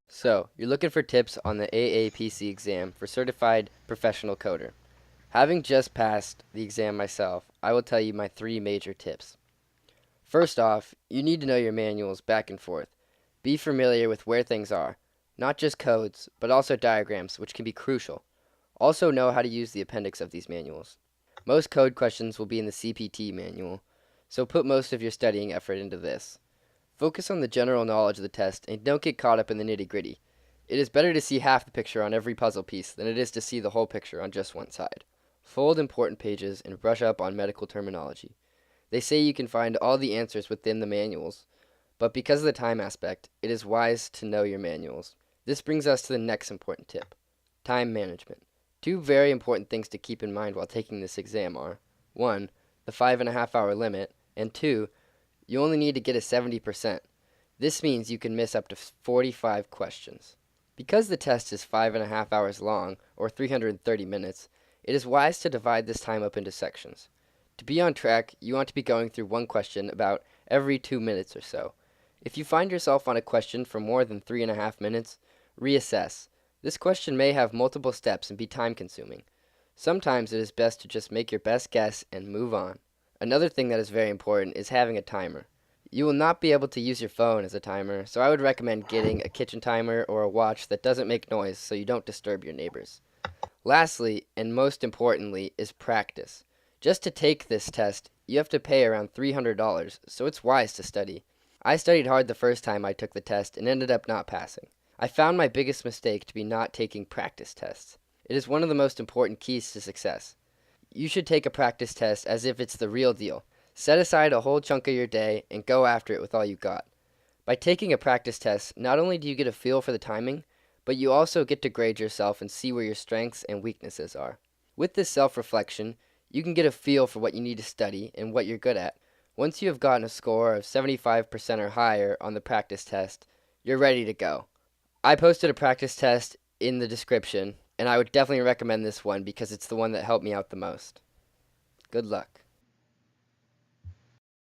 So, you're looking for tips on the AAPC exam for Certified Professional Coder. Having just passed the exam myself, I will tell you my three major tips. First off, you need to know your manuals back and forth. Be familiar with where things are, not just codes, but also diagrams, which can be crucial. Also know how to use the appendix of these manuals. Most code questions will be in the CPT manual, so put most of your studying effort into this. Focus on the general knowledge of the test and don't get caught up in the nitty-gritty. It is better to see half the picture on every puzzle piece than it is to see the whole picture on just one side. Fold important pages and brush up on medical terminology. They say you can find all the answers within the manuals, but because of the time aspect, it is wise to know your manuals. This brings us to the next important tip: time management. Two very important things to keep in mind while taking this exam are 1. The 5.5 hour limit, and 2. You only need to get a 70%. This means you can miss up to 45 questions. Because the test is 5.5 hours long, or 330 minutes, it is wise to divide this time up into sections. To be on track, you want to be going through one question about every 2 minutes or so. If you find yourself on a question for more than 3.5 minutes, reassess. This question may have multiple steps and be time consuming. Sometimes it is best to just make your best guess and move on. Another thing that is very important is having a timer. You will not be able to use your phone as a timer, so I would recommend getting a kitchen timer or a watch that doesn't make noise so you don't disturb your neighbors. Lastly, and most importantly, is practice. Just to take this test, you have to pay around $300, so it's wise to study. I studied hard the first time I took the test and ended up not passing. I found my biggest mistake to be not taking practice tests. It is one of the most important keys to success. You should take a practice test as if it's the real deal. Set aside a whole chunk of your day and go after it with all you got. By taking a practice test, not only do you get a feel for the timing, but you also get to grade yourself and see where your strengths and weaknesses are. With this self-reflection, you can get a feel for what you need to study and what you're good at. Once you have gotten a score of 75% or higher on the practice test, you're ready to go. I posted a practice test in the description, and I would definitely recommend this one because it's the one that helped me out the most. Good luck.